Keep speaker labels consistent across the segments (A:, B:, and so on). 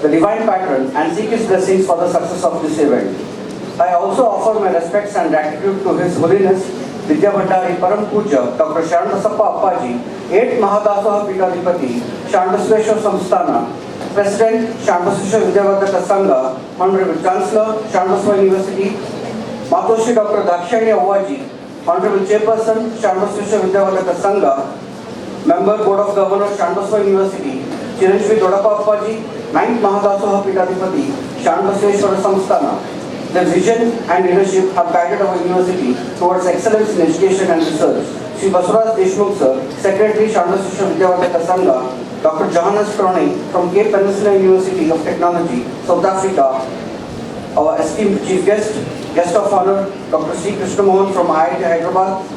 A: the divine patron, and seek his blessings for the success of this event. I also offer my respects and gratitude to His Holiness Vidya Bhandari Param Puja Dr. Sharnbasva Appaji, 8th Mahadasoha Pitadipati, Sharnbasva Samsthana, President, Sharnbasva Vidyavardhaka Sangha, Honorable Chancellor, Sharnbasva University, Matoshi Dr. Dakshani Avaji, Honorable Chairperson, Sharnbasva Vidyavardhaka Sangha, Member Board of Governors, Sharnbasva University, Chiranjeevi Dodappa Appaji, 9th Mahadasoha Pitadipati, Sharnbasveshwara Samsthana. Their vision and leadership have guided our university towards excellence in education and research. Shri Basuraj Deshmukh Sir, Secretary, Sharnbasva Vidyavardhaka Sangha, Dr. Johannes Krone from Cape Peninsula University of Technology, South Africa, our esteemed Chief Guest, Guest of Honor, Dr. C. Krishna Mohan from IIT Hyderabad,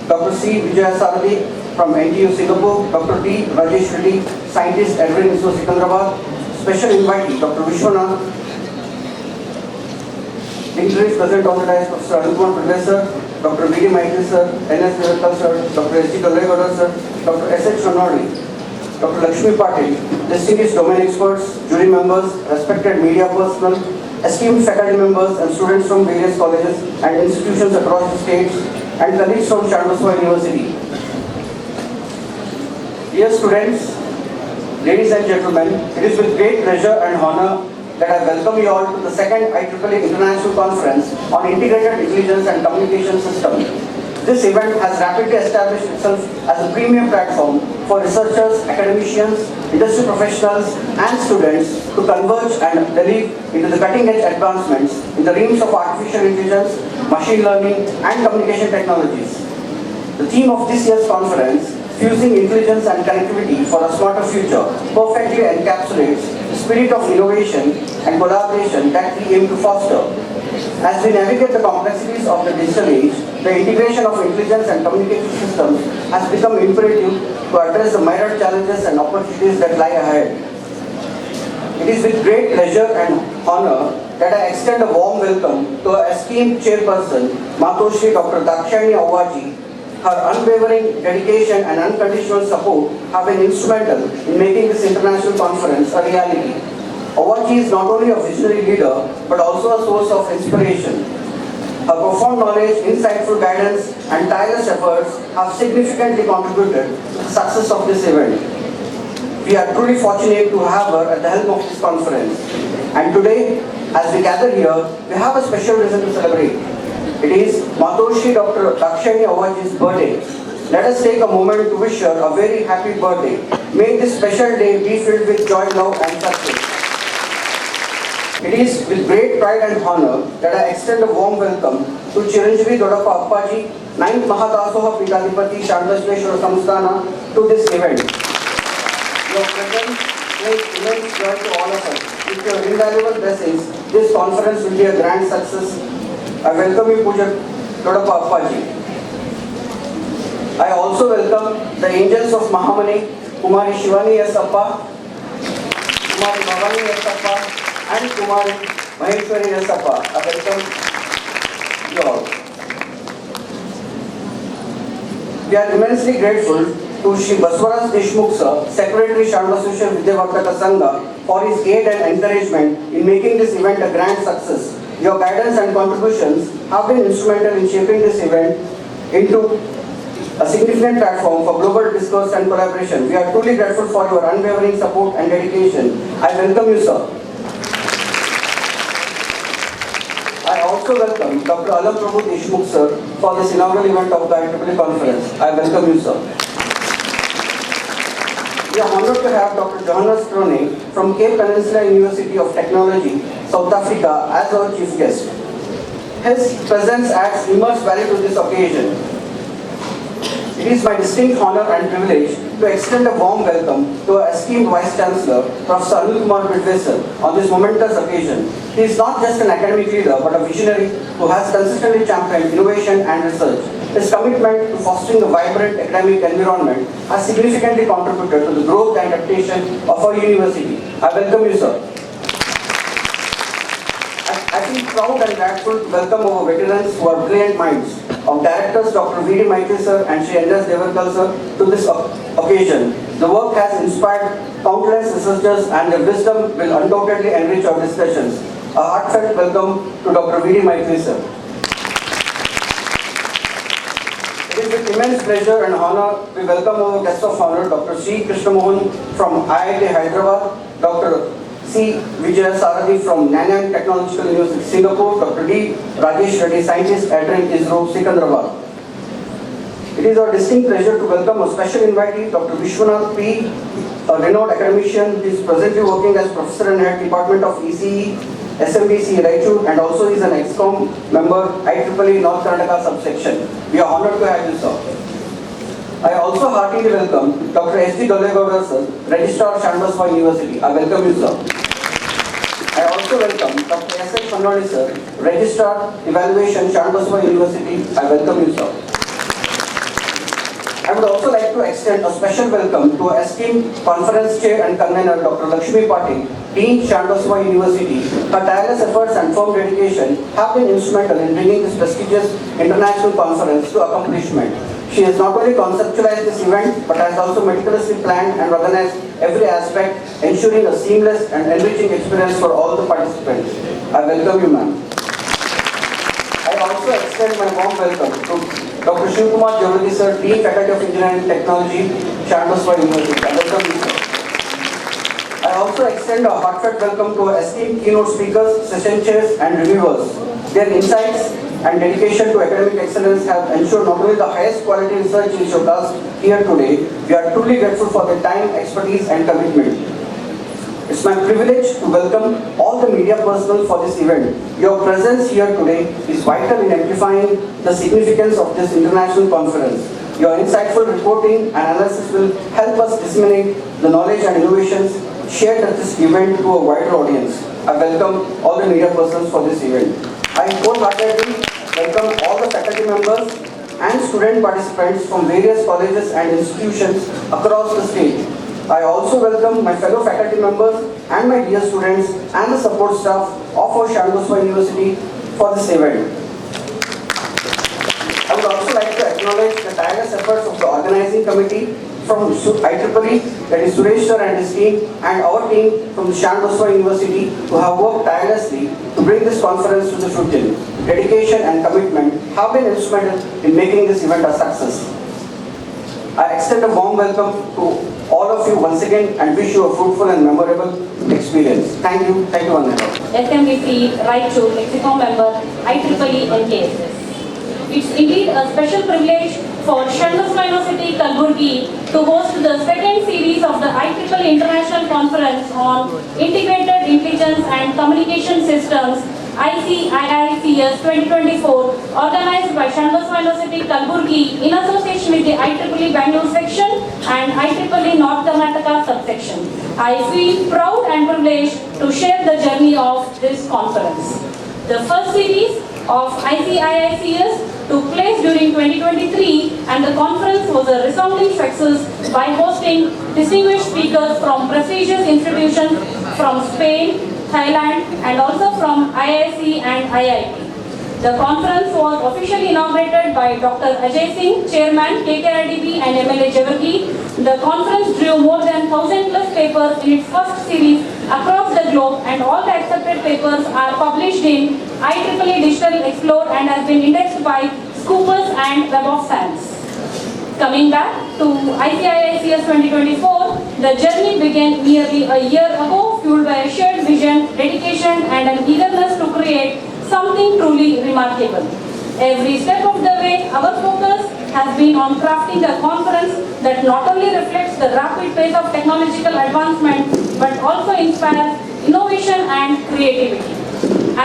A: Dr. C. Vijaya Saradi from NTU Singapore, Dr. D. Rajesh Reddy, Scientist, Edwin ISRO Secunderabad, Special Invitee, Dr. Vishwanath, Dignitaries present on the dais, Professor Anukumar Professor, Dr. V.D. Maitri Sir, N.S. Vivekkal Sir, Dr. S.G. Kallegoda Sir, Dr. S.H. Sonori, Dr. Lakshmi Patil, distinguished domain experts, jury members, respected media personnel, esteemed faculty members and students from various colleges and institutions across the states, and colleagues from Sharnbasva University. Dear students, ladies and gentlemen, it is with great pleasure and honor that I welcome you all to the second IEEE International Conference on Integrated Intelligence and Communication System. This event has rapidly established itself as a premium platform for researchers, academicians, industry professionals and students to converge and delve into the cutting-edge advancements in the realms of artificial intelligence, machine learning and communication technologies. The theme of this year's conference, Fusing Intelligence and Connectivity for a Smarter Future, perfectly encapsulates the spirit of innovation and collaboration that we aim to foster. As we navigate the complexities of the digital age, the integration of intelligence and communication systems has become imperative to address the myriad challenges and opportunities that lie ahead. It is with great pleasure and honor that I extend a warm welcome to our esteemed chairperson, Matoshi Dr. Dakshani Avaji. Her unwavering dedication and unconditional support have been instrumental in making this international conference a reality. Avaji is not only a visionary leader, but also a source of inspiration. Her profound knowledge, insightful guidance, and tireless efforts have significantly contributed to the success of this event. We are truly fortunate to have her at the helm of this conference. And today, as we gather here, we have a special reason to celebrate. It is Matoshi Dr. Dakshani Avaji's birthday. Let us take a moment to wish her a very happy birthday. May this special day be filled with joy, love and success. It is with great pride and honor that I extend a warm welcome to Chiranjeevi Dodappa Appaji, 9th Mahadasoha Pitadipati Sharnbasveshwara Samsthana to this event. Your presence brings immense joy to all of us. With your invaluable blessings, this conference will be a grand success. I welcome you, Puja Dodappa Appaji. I also welcome the angels of Mahamani, Kumari Shivani S. Appa, Kumari Bhavani S. Appa, and Kumari Maheshwari S. Appa. I welcome you all. We are immensely grateful to Shri Basuraj Deshmukh Sir, Secretary, Sharnbasva Vidyavardhaka Sangha, for his aid and encouragement in making this event a grand success. Your guidance and contributions have been instrumental in shaping this event into a significant platform for global discourse and collaboration. We are truly grateful for your unwavering support and dedication. I welcome you, sir. I also welcome Dr. Alam Prabhu Deshmukh Sir for this inaugural event of the IEEE conference. I welcome you, sir. We are honored to have Dr. Johannes Krone from Cape Peninsula University of Technology, South Africa as our chief guest. His presence adds immense value to this occasion. It is my distinct honor and privilege to extend a warm welcome to our esteemed Vice Chancellor, Professor Anil Kumar Bidwesar, on this momentous occasion. He is not just an academic leader, but a visionary who has consistently championed innovation and research. His commitment to fostering a vibrant academic environment has significantly contributed to the growth and reputation of our university. I welcome you, sir. I feel proud and grateful to welcome our veterans who are brilliant minds, of Directors Dr. V.D. Maitri sir and Shri N.S. Devarkar sir to this occasion. The work has inspired countless researchers and their wisdom will undoubtedly enrich our discussions. A heartfelt welcome to Dr. V.D. Maitri sir. It is with immense pleasure and honor we welcome our guest of honor, Dr. C. Krishnamohan from IIT Hyderabad, Dr. C. Vijaya Sarathi from Nanyang Technological University, Singapore, Dr. D. Rajesh Reddy, scientist at ISRO, Secunderabad. It is our distinct pleasure to welcome a special invitee, Dr. Vishwanath P., a renowned academician. He is presently working as Professor and Head Department of ECE, SMBC, Raichur, and also is an ExCom member, IEEE North Karnataka subsection. We are honored to have you, sir. I also heartily welcome Dr. S.D. Dollegowda sir, Registrar, Sharnbasva University. I welcome you, sir. I also welcome Dr. S.S. Fannadi sir, Registrar, Evaluation, Sharnbasva University. I welcome you, sir. I would also like to extend a special welcome to our esteemed conference chair and convener, Dr. Lakshmi Patil, Dean, Sharnbasva University. Her tireless efforts and firm dedication have been instrumental in bringing this prestigious international conference to accomplishment. She has not only conceptualized this event, but has also meticulously planned and organized every aspect, ensuring a seamless and enriching experience for all the participants. I welcome you, ma'am. I also extend my warm welcome to Dr. Shivkumar Javadi sir, Dean, Faculty of Engineering and Technology, Sharnbasva University. I welcome you, sir. I also extend a heartfelt welcome to our esteemed keynote speakers, session chairs, and reviewers. Their insights and dedication to academic excellence have ensured not only the highest quality research is showcased here today, we are truly grateful for their time, expertise, and commitment. It's my privilege to welcome all the media personnel for this event. Your presence here today is vital in amplifying the significance of this international conference. Your insightful reporting and analysis will help us disseminate the knowledge and innovations shared at this event to a wider audience. I welcome all the media persons for this event. I wholeheartedly welcome all the faculty members and student participants from various colleges and institutions across the state. I also welcome my fellow faculty members and my dear students and the support staff of our Sharnbasva University for this event. I would also like to acknowledge the tireless efforts of the organizing committee from IEEE, that is Suresh sir and his team, and our team from the Sharnbasva University who have worked tirelessly to bring this conference to the fruition. Dedication and commitment have been instrumental in making this event a success. I extend a warm welcome to all of you once again and wish you a fruitful and memorable experience. Thank you. Thank you, Vanessa.
B: SMBC, Raichur, ExCom member, IEEE and KSS. It's indeed a special privilege for Sharnbasva University, Kalaburagi to host the second series of the IEEE International Conference on Integrated Intelligence and Communication Systems, ICIICS 2024, organized by Sharnbasva University, Kalaburagi in association with the IEEE Bangalore section and IEEE North Karnataka subsection. I feel proud and privileged to share the journey of this conference. The first series of ICIICS took place during 2023 and the conference was a resounding success by hosting distinguished speakers from prestigious institutions from Spain, Thailand and also from IISc and IIT. The conference was officially inaugurated by Dr. Ajay Singh, Chairman, KKRDB and MLA Jawargi. The conference drew more than 1,000 plus papers in its first series across the globe and all the accepted papers are published in IEEE Digital Explore and has been indexed by Scoopers and Web of Science. Coming back to ICIICS 2024, the journey began nearly a year ago, fueled by a shared vision, dedication and an eagerness to create something truly remarkable. Every step of the way, our focus has been on crafting a conference that not only reflects the rapid pace of technological advancement, but also inspires innovation and creativity.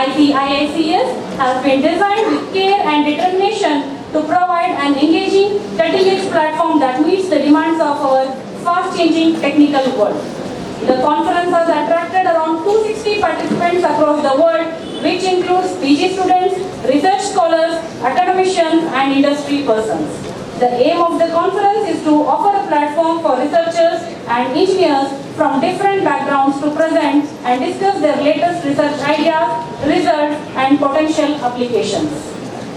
B: ICIICS has been designed with care and determination to provide an engaging, cutting-edge platform that meets the demands of our fast-changing technical world. The conference has attracted around 260 participants across the world, which includes PG students, research scholars, academicians, and industry persons. The aim of the conference is to offer a platform for researchers and engineers from different backgrounds to present and discuss their latest research ideas, results, and potential applications.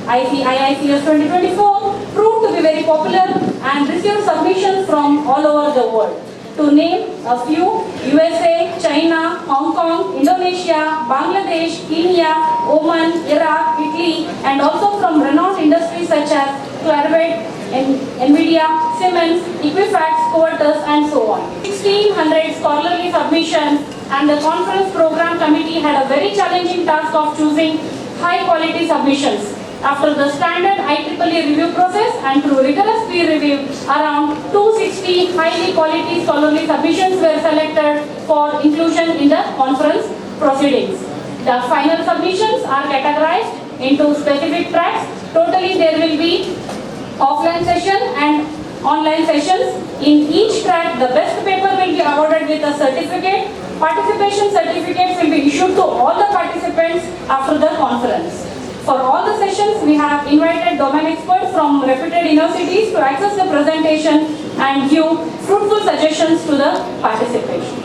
B: ICIICS 2024 proved to be very popular and received submissions from all over the world. To name a few, USA, China, Hong Kong, Indonesia, Bangladesh, Kenya, Oman, Iraq, Italy, and also from renowned industries such as Clarivate, NVIDIA, Siemens, Equifax, Covertus, and so on. 1,600 scholarly submissions, and the conference program committee had a very challenging task of choosing high-quality submissions. After the standard IEEE review process and through rigorous peer review, around 260 highly quality scholarly submissions were selected for inclusion in the conference proceedings. The final submissions are categorized into specific tracks. Totally there will be offline session and online sessions. In each track, the best paper will be awarded with a certificate. Participation certificates will be issued to all the participants after the conference. For all the sessions, we have invited domain experts from reputed universities to access the presentation and give fruitful suggestions to the participation.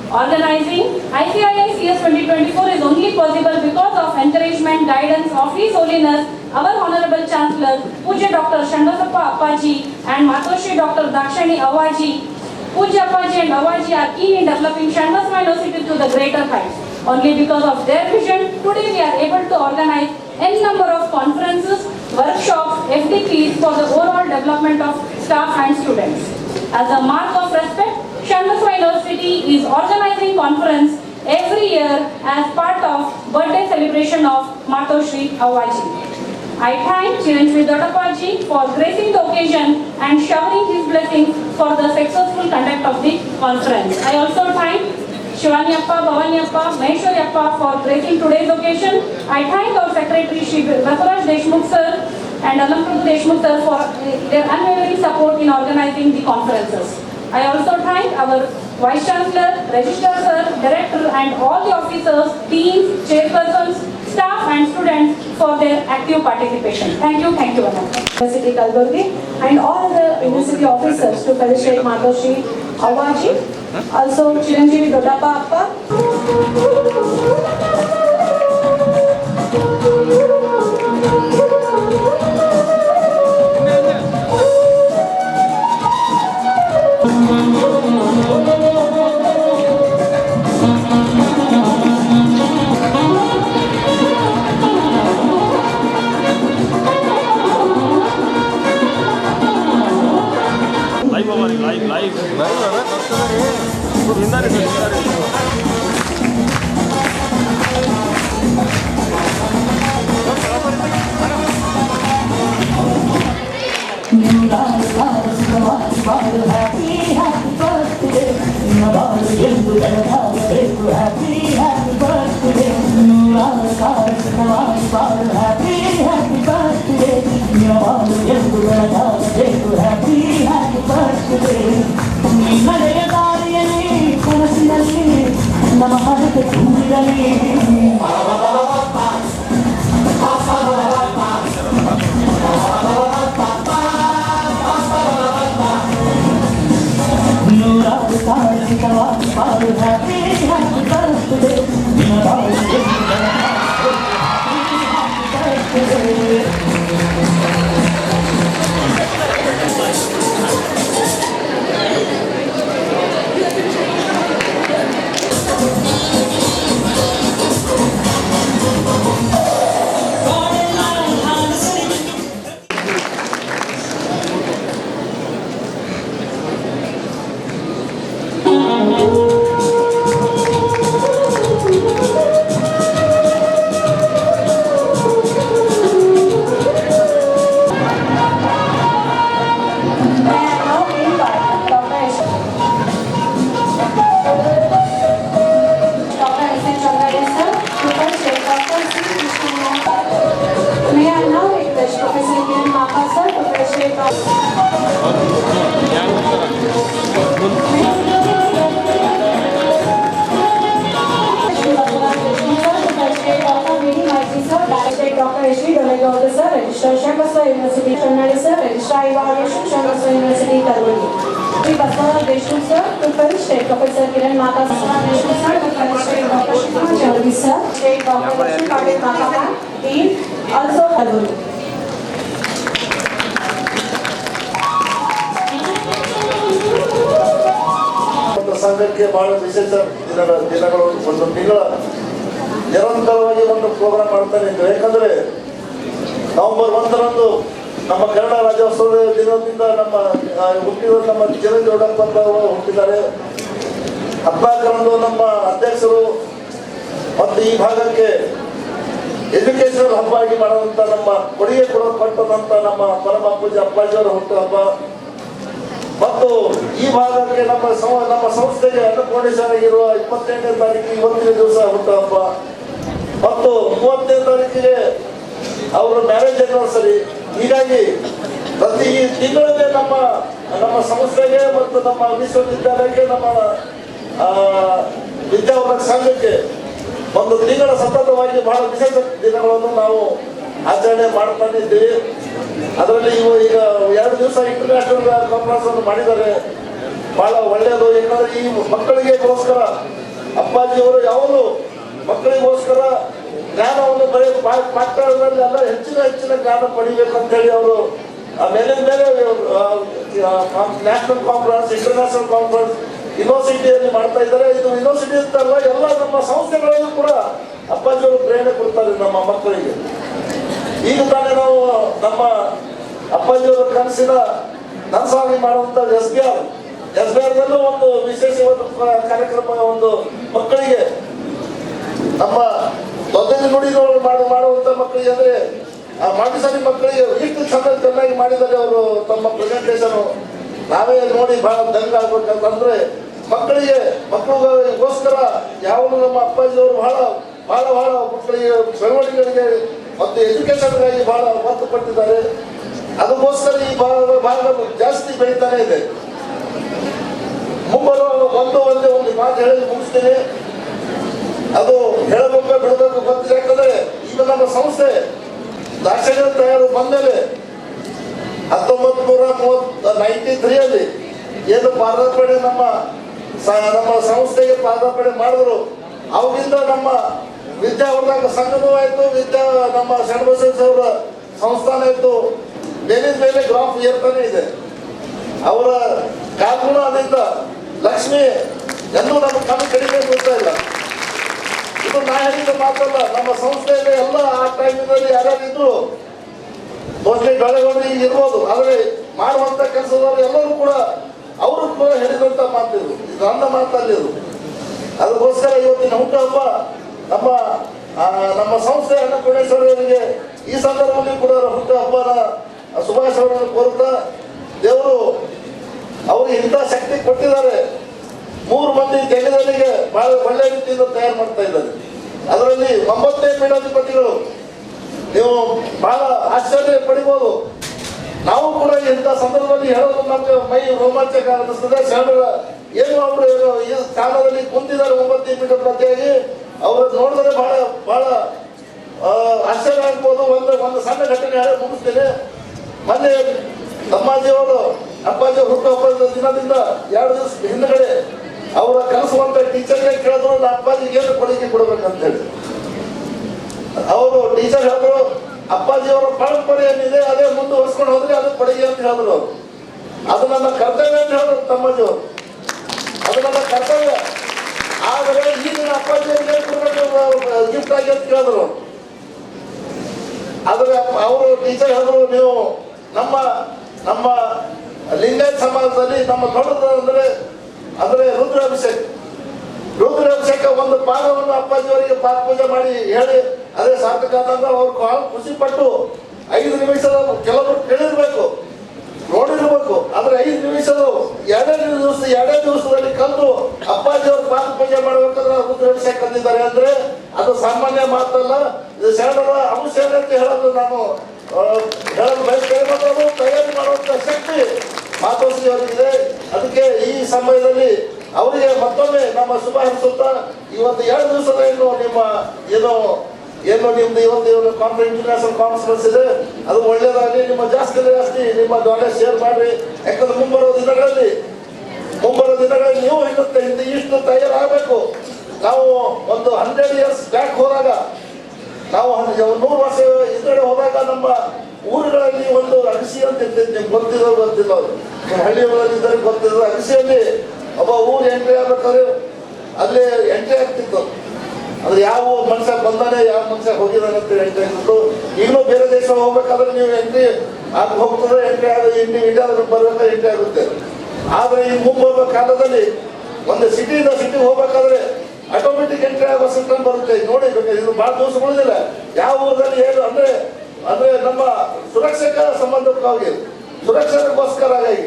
B: Organizing ICIICS 2024 is only possible because of encouragement, guidance of His Holiness, our Honorable Chancellor, Puja Dr. Sharnbasva Appaji and Matoshi Dr. Dakshani Awaji. Puja Appaji and Awaji are keen in developing Sharnbasva University to the greater heights. Only because of their vision, today we are able to organize n number of conferences, workshops, FDPs for the overall development of staff and students. As a mark of respect, Sharnbasva University is organizing conference every year as part of birthday celebration of Matoshri Awaji. I thank Chiranjeevi Dodapaji for gracing the occasion and showering his blessings for the successful conduct of the conference. I also thank Shivanyappa, Bhavanyappa, Maheshwaryappa for gracing today's occasion. I thank our Secretary Shri Basuraj Deshmukh Sir and Alamprabhu Deshmukh Sir for their unwavering support in organizing the conferences. I also thank our Vice Chancellor, Registrar Sir, Director and all the officers, teams, chairpersons, staff and students for their active participation. Thank you very much.
C: University Kalaburagi and all the university officers to felicitate Matoshri Awaji. Also Chiranjeevi Dodappa Appa. Registrar Sharnbasva University, Sir, Registrar Evaluation, Sharnbasva University, Kalaburagi. Sri Basava Deshmukh sir, to fill State Professor Kiran Mata Basava Deshmukh sir, to fill State Dr. Shikma Chaudhary sir, State Dr. Lakshmi Kartik Mata, Dean, also Kalaburagi.
D: ಸಂಘಕ್ಕೆ ಬಹಳ ವಿಶೇಷ ದಿನಗಳು ಒಂದು ತಿಂಗಳ ನಿರಂತರವಾಗಿ ಒಂದು program ಮಾಡ್ತಾನೆ ಇದ್ದು. ಯಾಕಂದ್ರೆ ನವೆಂಬರ್ 1ರಂದು ನಮ್ಮ ಕನ್ನಡ ರಾಜ್ಯೋತ್ಸವದ ದಿನದಿಂದ ನಮ್ಮ ಹುಟ್ಟಿದ ನಮ್ಮ ಚಿರಂಜೀವಪ್ಪ ಹುಟ್ಟಿದ್ದಾರೆ. 14ರಂದು ನಮ್ಮ ಅಧ್ಯಕ್ಷರು ಮತ್ತು ಈ ಭಾಗಕ್ಕೆ ಎಜುಕೇಶನಲ್ ಹಬ್ಬ ಆಗಿ ಮಾಡುವಂತ ನಮ್ಮ ಕೊಡುಗೆ ಕೊಟ್ಟದಂತ ನಮ್ಮ ಪರಮ ಪೂಜ್ಯ ಅಪ್ಪಾಜಿಯವರ ಹುಟ್ಟುಹಬ್ಬ ಮತ್ತು ಈ ಭಾಗಕ್ಕೆ ನಮ್ಮ ಸಂಸ್ಥೆಗೆ ಅನ್ನಪೂರ್ಣೇಶ್ವರಿಗಿರುವ 28ನೇ ತಾರೀಕು ಇವತ್ತಿನ ದಿವಸ ಹುಟ್ಟುಹಬ್ಬ ಮತ್ತು 30ನೇ ತಾರೀಕಿಗೆ ಅವರ ಮ್ಯಾರೇಜ್ ಆನಿವರ್ಸರಿ. ಹೀಗಾಗಿ ಪ್ರತಿ ತಿಂಗಳಿಗೆ ನಮ್ಮ ಸಂಸ್ಥೆಗೆ ಮತ್ತು ನಮ್ಮ ವಿಶ್ವವಿದ್ಯಾಲಯಕ್ಕೆ ನಮ್ಮ ವಿದ್ಯಾವರ್ಗ ಸಂಘಕ್ಕೆ ಒಂದು ತಿಂಗಳ ಸತತವಾಗಿ ಬಹಳ ವಿಶೇಷ ದಿನಗಳನ್ನು ನಾವು ಆಚರಣೆ ಮಾಡ್ಕೊಂಡಿದ್ದೀವಿ. ಅದರಲ್ಲಿ ಈಗ 2 ದಿವಸ ಇಂಟರ್ನ್ಯಾಷನಲ್ ಕಾನ್ಫರೆನ್ಸ್ ಅನ್ನು ಮಾಡಿದ್ದಾರೆ. ಬಹಳ ಒಳ್ಳೆಯದು. ಯಾಕಂದ್ರೆ ಈ ಮಕ್ಕಳಿಗೆಗೋಸ್ಕರ ಅಪ್ಪಾಜಿಯವರು ಯಾವಾಗಲೂ ಮಕ್ಕಳಿಗೋಸ್ಕರ ಜ್ಞಾನವನ್ನು ಪಾಠಗಳಲ್ಲಿ ಎಲ್ಲ ಹೆಚ್ಚಿನ ಜ್ಞಾನ ಪಡಿಬೇಕಂತ ಹೇಳಿ ಅವರು ಮೇಲಿನ ಮೇಲೆ ನ್ಯಾಷನಲ್ ಕಾನ್ಫರೆನ್ಸ್, ಇಂಟರ್ನ್ಯಾಷನಲ್ ಕಾನ್ಫರೆನ್ಸ್ ಯೂನಿವರ್ಸಿಟಿಯಲ್ಲಿ ಮಾಡ್ತಾ ಇದ್ದಾರೆ. ಇದು ಯೂನಿವರ್ಸಿಟಿ ಅಂತಲ್ಲ, ಎಲ್ಲ ನಮ್ಮ ಸಂಸ್ಥೆಗಳಲ್ಲೂ ಕೂಡ ಅಪ್ಪಾಜಿಯವರು ಪ್ರೇರಣೆ ಕೊಡ್ತಾರೆ ನಮ್ಮ ಮಕ್ಕಳಿಗೆ. ಈಗ ತಾನೇ ನಾವು ನಮ್ಮ ಅಪ್ಪಾಜಿಯವರ ಕನಸಿನ ನನಸಾಗಿ ಮಾಡುವಂತ ಎಸ್ಬಿಆರ್ದಲ್ಲೂ ಒಂದು ವಿಶೇಷವಾದ ಕಾರ್ಯಕ್ರಮ, ಒಂದು ಮಕ್ಕಳಿಗೆ ನಮ್ಮ ದೊಡ್ಡ ನುಡಿಗಳು ಮಾಡುವಂತ ಮಕ್ಕಳಿಗೆ ಅಂದ್ರೆ ಮಾಂಟಿಸರಿ ಮಕ್ಕಳಿಗೆ ಇಷ್ಟು ಚೆನ್ನಾಗಿ ಮಾಡಿದ್ದಾರೆ ಅವರು ತಮ್ಮ ಪ್ರೆಸೆಂಟೇಷನ್. ನಾವೇ ನೋಡಿ ಬಹಳ ದಂಗ ಆಗ್ಬೇಕಂತಂದ್ರೆ ಮಕ್ಕಳಿಗೋಸ್ಕರ ಯಾವಾಗಲೂ ನಮ್ಮ ಅಪ್ಪಾಜಿಯವರು ಬಹಳ ಮಕ್ಕಳಿಗೆ ಬೆಳವಣಿಗೆಗಳಿಗೆ ಮತ್ತು ಎಜುಕೇಶನ್ಗಾಗಿ ಬಹಳ ಒತ್ತು ಕೊಟ್ಟಿದ್ದಾರೆ. ಅದಕ್ಕೋಸ್ಕರ ಈ ಭಾಗ ಜಾಸ್ತಿ ಬೆಳೀತಾನೆ ಇದೆ. ಮುಂಬರುವ ಒಂದು ಮಾತು ಹೇಳಿ ಮುಗಿಸ್ತೀನಿ. ಅದು ಹೇಳಬೇಕು ಬಿಡಬೇಕು ಗೊತ್ತಿಲ್ಲ. ಯಾಕಂದ್ರೆ ಈಗ ನಮ್ಮ ಸಂಸ್ಥೆ ದಾಕ್ಷಿಣ್ಯ ತಯಾರು ಬಂದ್ಮೇಲೆ 1993 ಏನು ಪಾದಾರ್ಪಣೆ ನಮ್ಮ ಸಂಸ್ಥೆಗೆ ಪಾದಾರ್ಪಣೆ ಮಾಡಿದ್ರು. ಅವಾಗಿಂದ ನಮ್ಮ ವಿದ್ಯಾವರ್ಧಕ ಸಂಘನೂ ಆಯ್ತು, ನಮ್ಮ ಶರಣಬಸವೇಶ್ವರ ಅವರ ಸಂಸ್ಥಾನ ಆಯ್ತು. ಮೇಲೆ ಗ್ರಾಫ್ ಏರ್ತಾನೆ ಇದೆ. ಅವರ ಕಾನೂನು ಅದರಿಂದ ಲಕ್ಷ್ಮಿ ಎಂದೂ ನಮಗೆ ಕಡಿಮೆ ಬರ್ತಾ ಇಲ್ಲ. ಇದು ನಾ ಹೇಳಿದ ಮಾತಲ್ಲ, ನಮ್ಮ ಸಂಸ್ಥೆಯಲ್ಲಿ ಎಲ್ಲ ಆ ಟೈಮಿನಲ್ಲಿ ಯಾರ್ಯಾರಿದ್ರು ಮೋಸ್ಟ್ಲಿ ಬೆಳೆಗಳು ಈಗ ಇರ್ಬೋದು, ಆದರೆ ಮಾಡುವಂತ ಕೆಲಸದವರು ಎಲ್ಲರೂ ಕೂಡ ಅವರು ಕೂಡ ಹೇಳಿದಂತ ಮಾತಿದ್ರು. ಇದು ನನ್ನ ಮಾತಲ್ಲಿರು. ಅದಕ್ಕೋಸ್ಕರ ಇವತ್ತಿನ ಹುಟ್ಟುಹಬ್ಬ ನಮ್ಮ ಸಂಸ್ಥೆ ಅನ್ನಪೂರ್ಣೇಶ್ವರಿಯವರಿಗೆ ಈ ಸಂದರ್ಭದಲ್ಲಿ ಕೂಡ ಹುಟ್ಟುಹಬ್ಬನ ಶುಭಾಶಯಗಳನ್ನು ಕೋರುತ್ತಾ, ದೇವರು ಅವ್ರಿಗೆ ಇಂಥ ಶಕ್ತಿ ಕೊಟ್ಟಿದ್ದಾರೆ. 3 ಮಂದಿ ಜಗದಲ್ಲಿಗೆ ಬಹಳ ಒಳ್ಳೆ ರೀತಿಯಿಂದ ತಯಾರು ಮಾಡ್ತಾ ಇದ್ದಾರೆ. ಅದರಲ್ಲಿ 9 ಪೀಠಾಧಿಪತಿಗಳು. ನೀವು ಬಹಳ ಆಶ್ಚರ್ಯ ಪಡಿಬೋದು. ನಾವು ಕೂಡ ಇಂಥ ಸಂದರ್ಭದಲ್ಲಿ ಹೇಳೋದು ನಮ್ಗೆ ಮೈ ರೋಮಾಂಚಕ ಅನ್ನಿಸ್ತದೆ. ಏನು ಅವರು ಈ ಸ್ಥಾನದಲ್ಲಿ ಕುಂತಿದ್ದಾರೆ 9 ಪೀಠಾಧಿಪತಿಯಾಗಿ. ಅವರು ನೋಡಿದ್ರೆ ಬಹಳ ಆಶ್ಚರ್ಯ ಆಗ್ಬೋದು. ಒಂದು ಸಣ್ಣ ಘಟನೆ ಹೇಳಿ ಮುಗಿಸ್ತೇನೆ. ಮೊನ್ನೆ ಅಪ್ಪಾಜಿ ಹುಟ್ಟುಹಬ್ಬದ ದಿನದಿಂದ 2 ದಿವಸ ಹಿಂದ್ಗಡೆ ಅವರ ಕಲಿಸುವಂತ ಟೀಚರ್ಗೆ ಕೇಳಿದ್ರು, ಅಪ್ಪಾಜಿಗೆ ಏನು ಕೊಡುಗೆ ಕೊಡ್ಬೇಕಂತ ಹೇಳಿ. ಅವರು ಟೀಚರ್ ಹೇಳಿದ್ರು, ಅಪ್ಪಾಜಿಯವರ ಪರಂಪರೆ ಏನಿದೆ ಅದೇ ಮುಂದುವರಿಸ್ಕೊಂಡು ಹೋದ್ರೆ ಅದು ಕೊಡುಗೆ ಅಂತ ಹೇಳಿದ್ರು. ಅವರು ಅದು ನನ್ನ ಕರ್ತವ್ಯ ಅಂತ ಹೇಳಿದ್ರು ತಮ್ಮಜಿಯವರು. ಅದು ನನ್ನ ಕರ್ತವ್ಯ. ಆದರೆ ಈಗಿನ ಅಪ್ಪಾಜಿಯವರಿಗೆ ಗಿಫ್ಟ್ ಆಗಿ ಅಂತ ಕೇಳಿದ್ರು. ಆದರೆ ಅವರು ಟೀಚರ್ ಹೇಳಿದ್ರು, ನೀವು ನಮ್ಮ ಲಿಂಗಾಯತ್ ಸಮಾಜದಲ್ಲಿ ನಮ್ಮ ದೊಡ್ಡದು ಅಂದ್ರೆ ರುದ್ರಾಭಿಷೇಕ ಒಂದು ಭಾಗವನ್ನು ಅಪ್ಪಾಜಿಯವರಿಗೆ ಪಾದ ಪೂಜೆ ಮಾಡಿ ಹೇಳಿ ಅದೇ ಸಾರ್ಥಕ ಆದಂಗ ಅವ್ರು ಖುಷಿ ಪಟ್ಟು 5 ನಿಮಿಷದ ಕೆಲವರು ಕೇಳಿರ್ಬೇಕು, ನೋಡಿರ್ಬೇಕು. ಆದ್ರೆ 5 ನಿಮಿಷದ 2 ದಿವಸದಲ್ಲಿ ಕಲ್ತು ಅಪ್ಪಾಜಿಯವರು ಪಾದ ಪೂಜೆ ಮಾಡ್ಬೇಕಾದ್ರೆ ರುದ್ರಾಭಿಷೇಕ ಅಂದಿದ್ದಾರೆ ಅಂದ್ರೆ ಅದು ಸಾಮಾನ್ಯ ಮಾತಲ್ಲ. ಇದು ಶರಣರ ಅಂಶ ಅಂತ ಹೇಳೋದು ನಾನು ಹೇಳಲು ಬಯಸ್ತೇನೆ. ಮತ್ತು ಅದು ತಯಾರಿ ಮಾಡುವಂತ ಮಾತೋಶ್ರೀ ಅವರಿಗಿದೆ. ಅದಕ್ಕೆ ಈ ಸಮಯದಲ್ಲಿ ಅವರಿಗೆ ಮತ್ತೊಮ್ಮೆ ನಮ್ಮ ಶುಭ ಹಾರೈಸುತ್ತಾ ಇವತ್ತು 2 ದಿವಸದ ನಿಮ್ದು ಇವತ್ತು ಇಂಟರ್ನ್ಯಾಷನಲ್ ಕಾನ್ಫರೆನ್ಸ್ ಇದೆ. ಅದು ಒಳ್ಳೇದಾಗಲಿ. ನಿಮ್ಮ ಜಾಸ್ತಿ ನಿಮ್ಮ ನಾಲೆಜ್ ಶೇರ್ ಮಾಡ್ರಿ. ಯಾಕಂದ್ರೆ ಮುಂಬರುವ ದಿನಗಳಲ್ಲಿ ನೀವು ಇಷ್ಟು ತಯಾರಾಗಬೇಕು. ನಾವು ಒಂದು 100 years ಬ್ಯಾಕ್ ಹೋದಾಗ, ನಾವು 100 ವರ್ಷ ಹಿಂದಡೆ ಹೋದಾಗ ನಮ್ಮ ಊರುಗಳಲ್ಲಿ ಒಂದು ಅಗಸಿ ಅಂತ ಇರ್ತಿತ್ತು. ನಿಮ್ಗೆ ಗೊತ್ತಿಲ್ಲ ನಿಮ್ಮ ಹಳ್ಳಿಗಳಲ್ಲಿ ಇದ್ದರೆ ಗೊತ್ತಿರೋ ಅಗಸಿಯಲ್ಲಿ ಒಬ್ಬ ಊರು ಎಂಟ್ರಿ ಆಗ್ಬೇಕಾದ್ರೆ ಅಲ್ಲೇ ಎಂಟ್ರಿ ಆಗ್ತಿತ್ತು. ಅದು ಯಾವ ಮನುಷ್ಯ ಬಂದಾನೆ, ಯಾವ ಮನುಷ್ಯ ಹೋಗಿದಾನೆ ಅಂತ ಎಂಟ್ರಿ ಆಗ್ತಿತ್ತು. ಈಗಲೂ ಬೇರೆ ದೇಶ ಹೋಗ್ಬೇಕಾದ್ರೆ ನೀವು ಎಂಟ್ರಿ ಆಗಿ ಹೋಗ್ತದೆ, ಎಂಟ್ರಿ ಇಂಡಿಯಾದಲ್ಲಿ ಬರ್ಬೇಕಾದ್ರೆ ಎಂಟ್ರಿ ಆಗುತ್ತೆ. ಆದರೆ ಈ ಮುಂಬರುವ ಕಾಲದಲ್ಲಿ ಒಂದು ಸಿಟಿಯಿಂದ ಸಿಟಿಗೆ ಹೋಗ್ಬೇಕಾದ್ರೆ ಆಟೋಮೆಟಿಕ್ ಎಂಟ್ರಿ ಆಗೋ ಸಿಸ್ಟಮ್ ಬರುತ್ತೆ. ನೋಡಿ, ಇದು ಭಾಳ ದಿವಸ ಉಳಿದಿಲ್ಲ. ಯಾವ ಊರಲ್ಲಿ ಏನು ಅಂದ್ರೆ ನಮ್ಮ ಸುರಕ್ಷೆಗೆ ಸಂಬಂಧಕ್ಕಾಗಿ ಸುರಕ್ಷತೆಗೋಸ್ಕರವಾಗಿ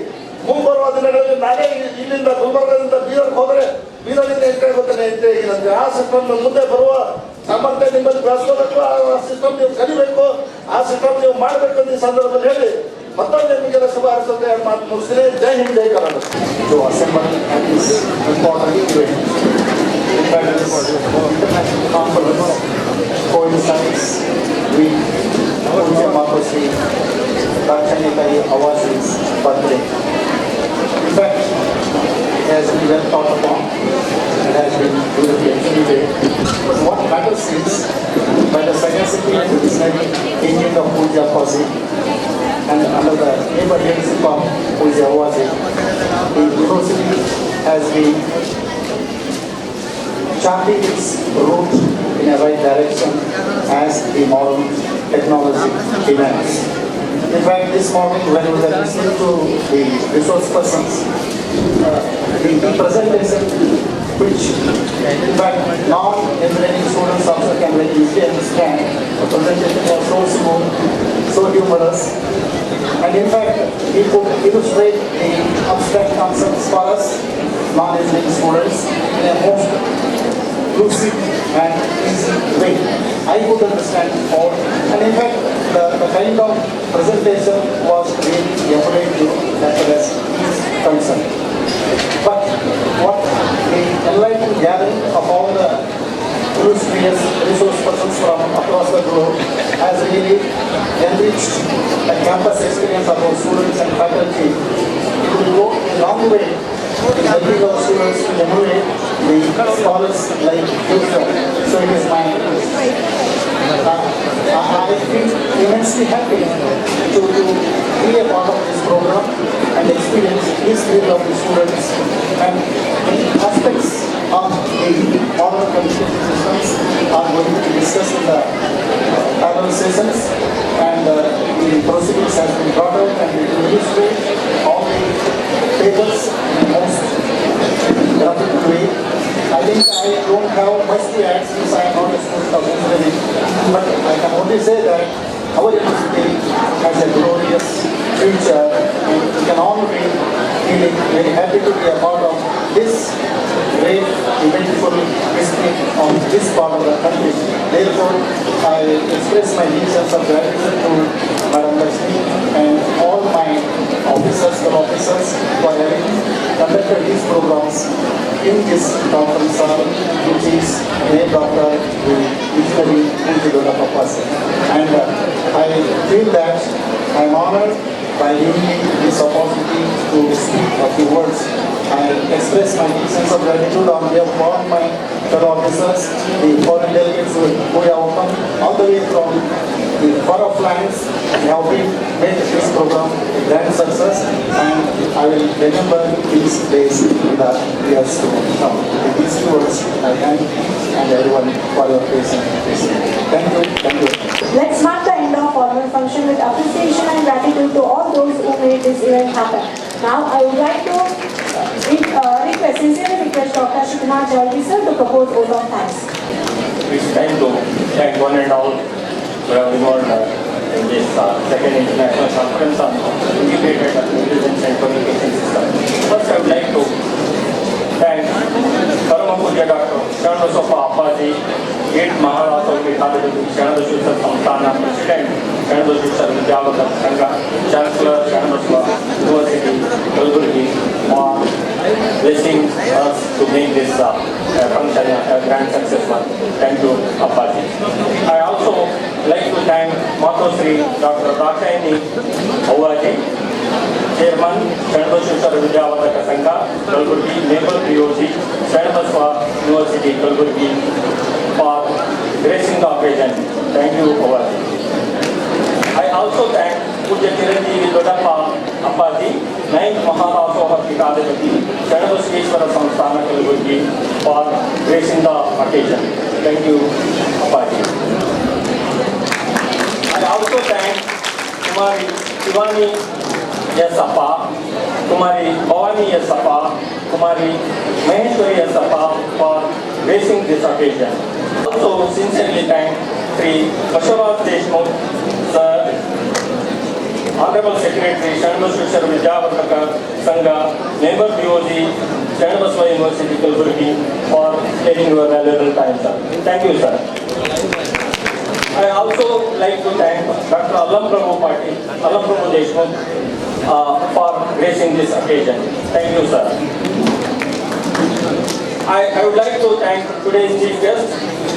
D: ಮುಂಬರುವ ದಿನಗಳಲ್ಲಿ ನಾನೇ ಇಲ್ಲಿಂದ ಗುಲ್ಬರ್ಗದಿಂದ ಬೀದರ್ಗೆ ಹೋದರೆ ಬೀದರ್ನಿಂದ ಎಂಟ್ರಿ ಆಗುತ್ತಾನೆ, ಎಂಟ್ರಿ ಆಗಿಲ್ಲ. ಆ ಸಿಸ್ಟಮ್ ಮುಂದೆ ಬರುವ ಸಾಮರ್ಥ್ಯ ನಿಮ್ಮಲ್ಲಿ ಬೆಳೆಸ್ಕೋಬೇಕು. ಆ ಸಿಸ್ಟಮ್ ನೀವು ಕಲಿಬೇಕು, ಆ ಸಿಸ್ಟಮ್ ನೀವು ಮಾಡಬೇಕು ಅಂತ ಈ ಸಂದರ್ಭದಲ್ಲಿ ಹೇಳಿ ಮತ್ತೊಂದು ನಿಮಗೆಲ್ಲ ಶುಭ ಹಾರೈಸೋಕೆ ಮಾತು ಮುಗಿಸ್ತೀನಿ. ಜೈ ಹಿಂದ್, ಜೈ Karnataka.
A: To assemble at this important event. In fact, this international conference coincides with Pujya Mataji Rachanikai Awazi's birthday. In fact, it has been well thought upon. It has been beautifully executed. But what matters is, by the sagacity and visionary thinking of Pujya Mataji, and under the able leadership of Pujya Awazi, the university has been charting its route in a right direction as the modern technology demands. In fact, this morning when we were listening to the resource persons, the presentation, which in fact non-engineering students also can very easily understand, the presentation was so smooth, so humorous, and in fact he could illustrate the abstract concepts for us non-engineering students in a most lucid and easy way. I could understand all, and in fact the kind of presentation was really evaluative as far as is concerned. But what the enlightened gathering of all the illustrious resource persons from across the globe has really enriched the campus experience of our students and faculty. It will go a long way in helping our students to emulate the scholars like yourself. So it is my I feel immensely happy to be a part of this program and experience this field of the students and the aspects of the modern communication systems are going to be discussed in the panel sessions, and the proceedings has been brought out and we will illustrate all the papers in the most graphic way. I think I don't have much to add since I am not a student of engineering, but I can only say that our university has a glorious future and we can all be feeling very happy to be a part of this great eventful history on this part of the country. Therefore, I express my sincere gratitude to Madam Lakshmi and all my officers for having conducted these programs in this conference hall, which is named after the visionary Pujya Mataji. And I feel that I am honored by giving me this opportunity to speak a few words. I express my sense of gratitude on behalf of all my fellow officers, the foreign delegates who have come all the way from the far off lands. They have been made this program a grand success, and I will remember these days in the years to come. With these few words, I thank and everyone for your patience. Thank you. Thank you.
C: Let's mark the end of formal function with appreciation and gratitude to all those who made this event happen. Now I would like to sincerely request Dr. Shikna Jalvi sir to propose vote of thanks.
E: It's time to thank one and all who have involved in this second international conference on integrated intelligence and communication system. First, I would like to thank Parama Pujya Dr. Sharnbasva Appaji, 8th Maharashtra Kalaburagi Sharnbasva Samaya President, Sharnbasva Vidyavadar Sangha, Chancellor Sharnbasva University, blessing us to make this function a grand success one. Thank you, Appaji. I also like to thank Matosri Dr. Rakshayani Awaji, Chairman, Sharnbasva Vidyavardhaka Sangha, Kalaburagi, Member POG, Sharnbasva University, Kalaburagi, for gracing the occasion. Thank you, Awaji. I also thank Pujya Chiranjeevi Dodappa Appaji, 9th Mahadasoha Pikadavati, Sharnbasveshwara Samsthana Kalaburagi, for gracing the occasion. Thank you, Appaji. I also thank Kumari Shivani S. Appa, Kumari Bhavani S. Appa, Kumari Maheshwari S. Appa for gracing this occasion. Also sincerely thank Sri Kashavat Deshmukh Sir, Honorable Secretary, Sharnbasva Vidyavardhaka Sangha, Member POG, Sharnbasva University, Kalaburagi, for taking your valuable time, sir. Thank you, sir. I also like to thank Dr. Alam Prabhu Deshmukh for gracing this occasion. Thank you, sir. I would like to thank today's chief guest,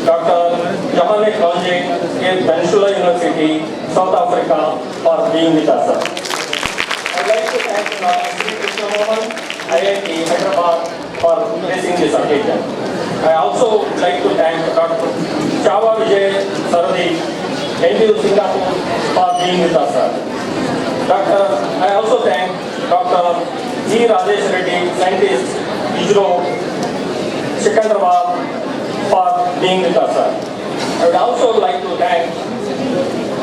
E: Dr. Johannes Lonje, Peninsula University, South Africa, for being with us, sir. I would like to thank Sri Krishna Mohan, IIT Hyderabad, for gracing this occasion. I also like to thank Dr. Chava Vijay Saradi, NTU Singapore, for being with us, sir. I also thank Dr. G. Rajesh Reddy, scientist, ISRO, Secunderabad, for being with us, sir. I would also like to thank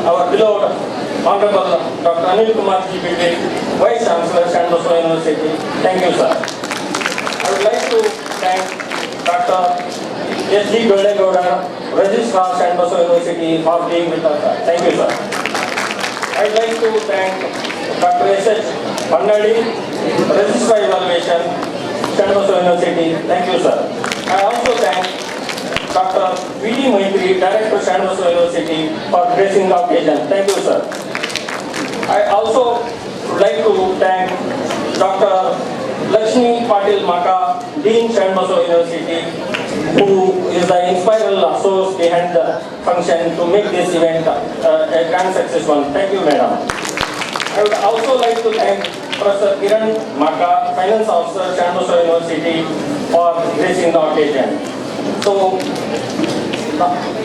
E: our beloved Honorable Dr. Anil Kumar Ji Bidde, Vice Chancellor, Sharnbasva University. Thank you, sir. I would like to thank Dr. S.G. Goldegowda, Registrar, Sharnbasva University, for being with us, sir. Thank you, sir. I would like to thank Dr. S.H. Pannadi, Registrar Evaluation, Sharnbasva University. Thank you, sir. I also thank Dr. V.D. Maitri, Director, Sharnbasva University, for gracing the occasion. Thank you, sir. I also would like to thank Dr. Lakshmi Patil Maka, Dean, Sharnbasva University, who is the inspiral source behind the function to make this event a grand success one. Thank you, madam. I would also like to thank Professor Kiran Maka, Finance Officer, Sharnbasva University, for gracing the occasion. So,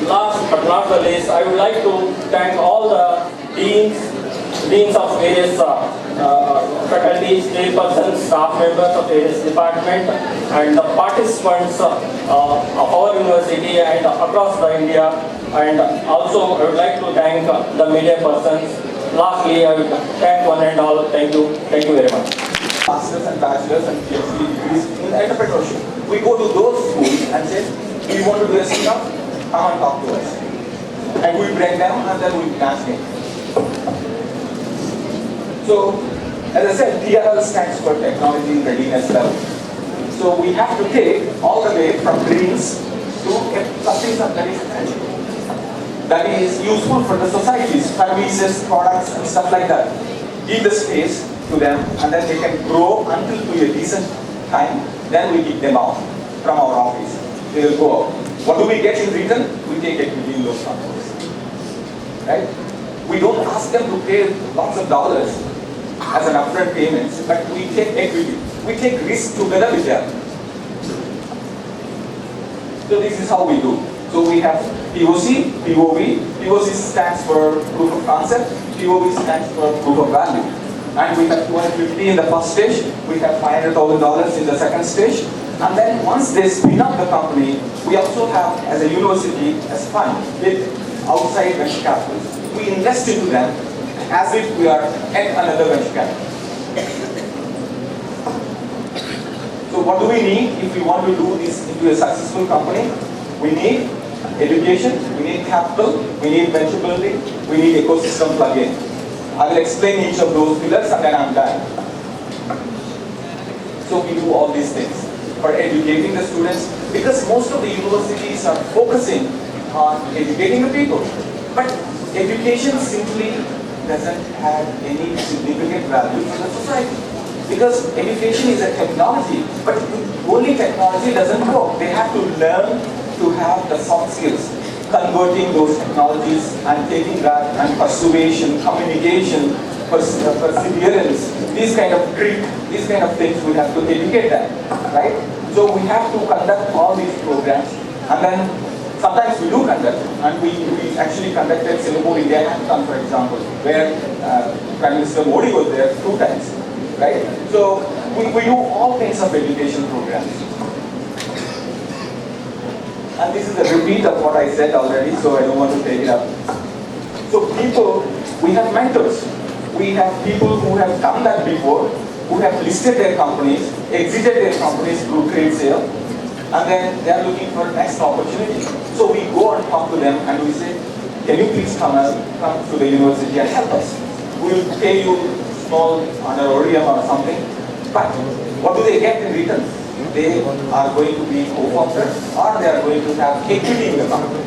E: last but not the least, I would like to thank all the deans of various faculties, chairpersons, staff members of various departments, and the participants of our university and across the India. And also, I would like to thank the media persons. Lastly, I would thank one and all. Thank you. Thank you very much.
F: Masters and bachelors and PhD degrees in entrepreneurship. We go to those schools and say, do you want to do a startup? Come and talk to us. And we break them and then we dance game. So, as I said, TRL stands for Technology Readiness Level. So we have to take all the way from dreams to something that is tangible, that is useful for the societies, services, products, and stuff like that. Give the space to them, and then they can grow until to a decent time. Then we kick them out from our office. They will go out. What do we get in return? We take equity in those companies. Right? We don't ask them to pay lots of dollars as an upfront payment, but we take equity. We take risk together with them. So this is how we do. So we have POC, POV. POC stands for proof of concept. POV stands for proof of value. And we have 250 in the first stage. We have $500,000 in the second stage. And then once they spin up the company, we also have, as a university, as fund with outside venture capital. We invest into them as if we are at another venture capital. So what do we need if we want to do this into a successful company? We need education, we need capital, we need venture building, we need ecosystem plug-in. I will explain each of those pillars and then I'm done. So we do all these things for educating the students, because most of the universities are focusing on educating the people. But education simply doesn't have any significant value for the society. Because education is a technology, but only technology doesn't work. They have to learn to have the soft skills, converting those technologies and taking that and persuasion, communication, perseverance, these kind of things we have to educate them, right? So we have to conduct all these programs, and then sometimes we do conduct, and we actually conducted Singapore India Hackathon, for example, where Prime Minister Modi was there 2 times, right? So we do all kinds of education programs. And this is a repeat of what I said already, so I don't want to take it up. So people, we have mentors. We have people who have done that before, who have listed their companies, exited their companies through trade sale, and then they are looking for next opportunity. So we go and talk to them and we say, can you please come to the university and help us? We will pay you small honorarium or something, but what do they get in return? They are going to be co-founders, or they are going to have equity in the company.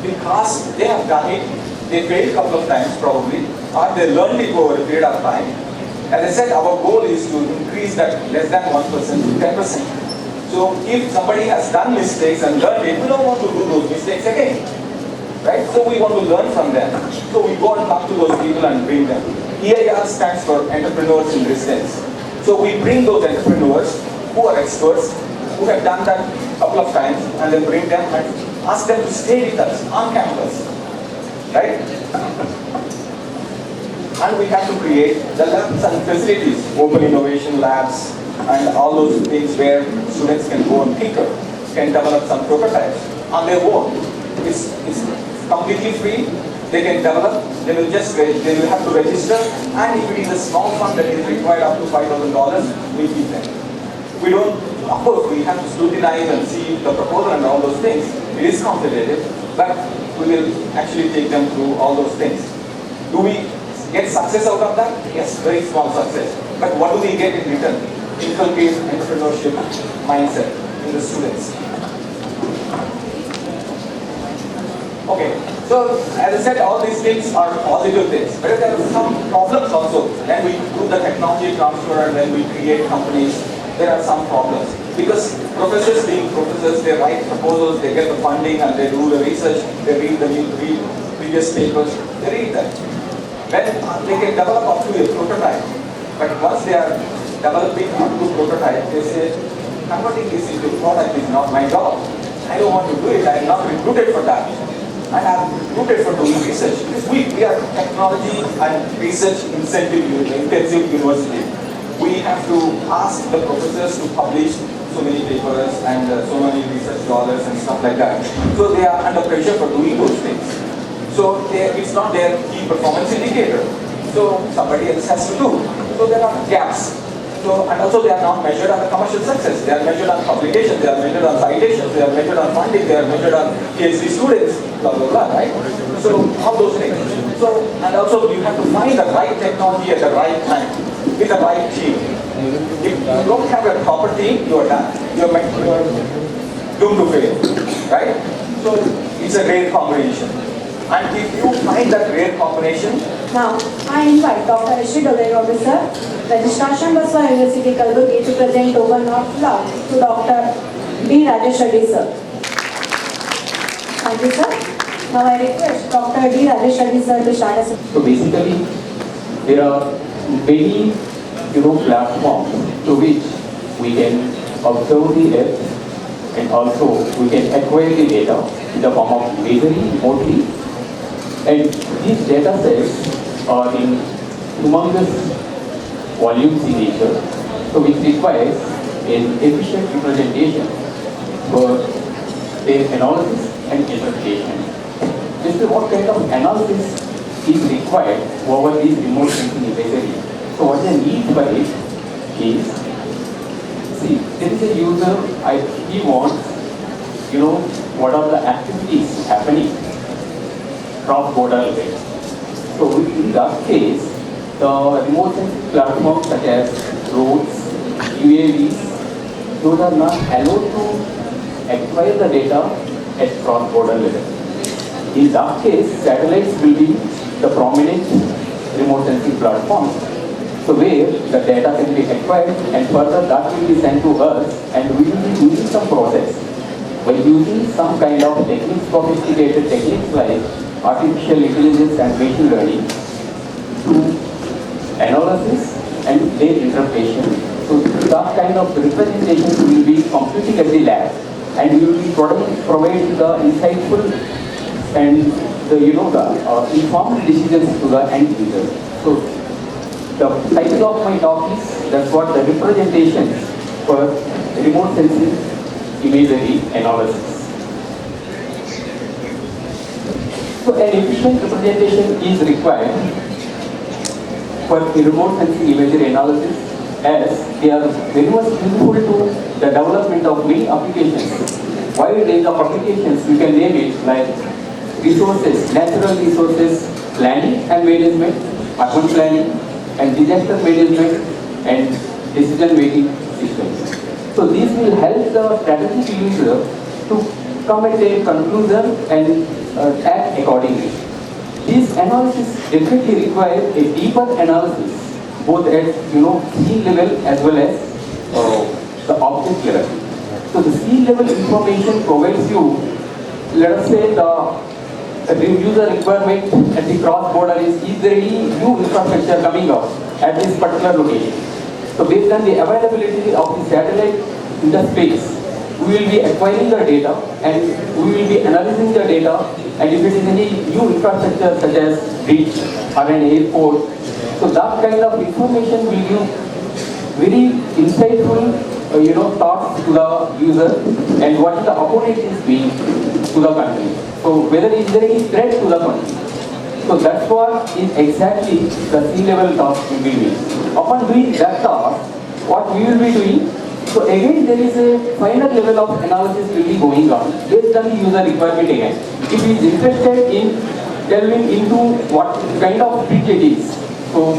F: Because they have done it, they failed a couple of times probably, or they learned it over a period of time. As I said, our goal is to increase that less than 1% to 10%. So if somebody has done mistakes and learned it, we don't want to do those mistakes again. Right? So we want to learn from them. So we go and talk to those people and bring them. EIR stands for Entrepreneurs in Residence. So we bring those entrepreneurs who are experts, who have done that a couple of times, and then bring them and ask them to stay with us on campus. Right? And we have to create the labs and facilities, open innovation labs, and all those things where students can go and tinker, can develop some prototypes on their own. It's completely free. They can develop. They will have to register, and if it is a small fund that is required up to $5,000, we give them. We don't, of course, we have to scrutinize and see the proposal and all those things. It is competitive, but we will actually take them through all those things. Do we get success out of that? Yes, very small success. But what do we get in return? Inculcate entrepreneurship mindset in the students. Okay, so as I said, all these things are positive things, but there are some problems also. When we do the technology transfer and when we create companies, there are some problems. Because professors being professors, they write proposals, they get the funding and they do the research, they read the previous papers, they read that. When they can develop up to a prototype, but once they are developing up to prototype, they say, converting this into product is not my job. I don't want to do it, I am not recruited for that. I am recruited for doing research. Because we are technology and research intensive university. We have to ask the professors to publish so many papers and so many research dollars and stuff like that. So they are under pressure for doing those things. So it's not their key performance indicator. So somebody else has to do. So there are gaps. So, and also they are not measured on the commercial success. They are measured on publications, they are measured on citations, they are measured on funding, they are measured on PhD students, blah, blah, blah, right? So all those things. So, and also you have to find the right technology at the right time, with the right team. If you don't have a proper team, you are done. You are doomed to fail, right? So it's a rare combination. And if you find that rare combination,
C: now I invite Dr. History Domain Officer, Registrar Sharnbasva University Kalaburagi to present open of law to Dr. D. Rajesh Reddy sir. Thank you sir. Now I request Dr. D. Rajesh Reddy sir to start us.
G: So basically, there are many platforms to which we can observe the earth and also we can acquire the data in the form of imagery remotely. And these data sets are in humongous volumes in nature, so which requires an efficient representation for their analysis and interpretation. This is what kind of analysis is required over these remote sensing imagery. So what I need for it is, see, there is a user, he wants, what are the activities happening cross-border level. So in that case, the remote sensing platforms such as roads, UAVs, those are not allowed to acquire the data at cross-border level. In that case, satellites will be the prominent remote sensing platforms So where the data can be acquired and further that will be sent to us and we will be using some process. By using some kind of techniques, sophisticated techniques like artificial intelligence and machine learning to analysis and their interpretation. So that kind of representations will be computing at the lab and we will be providing the insightful and the informed decisions to the end user. So the title of my talk is that's what the representation for remote sensing imagery analysis. So an efficient representation is required for remote sensing imagery analysis as they are very much useful to the development of many applications. While range of applications you can name it like resources, natural resources, planning and management, urban planning and disaster management and decision making systems. So these will help the strategic user to come at a conclusion and act accordingly. These analysis definitely require a deeper analysis both at scene level as well as the object level. So the scene level information provides you, let us say the user requirement at the cross border is there any new infrastructure coming up at this particular location. So based on the availability of the satellite in the space, we will be acquiring the data and we will be analyzing the data, and if it is any new infrastructure such as bridge or an airport, so that kind of information will give very insightful thoughts to the user and what the opponent is being to the country. So whether is there any threat to the country. So that's what is exactly the C-level task will be doing. Upon doing that task, what we will be doing, so again there is a final level of analysis will be going on based on the user requirement again. If he is interested in delving into what kind of bridge it is, so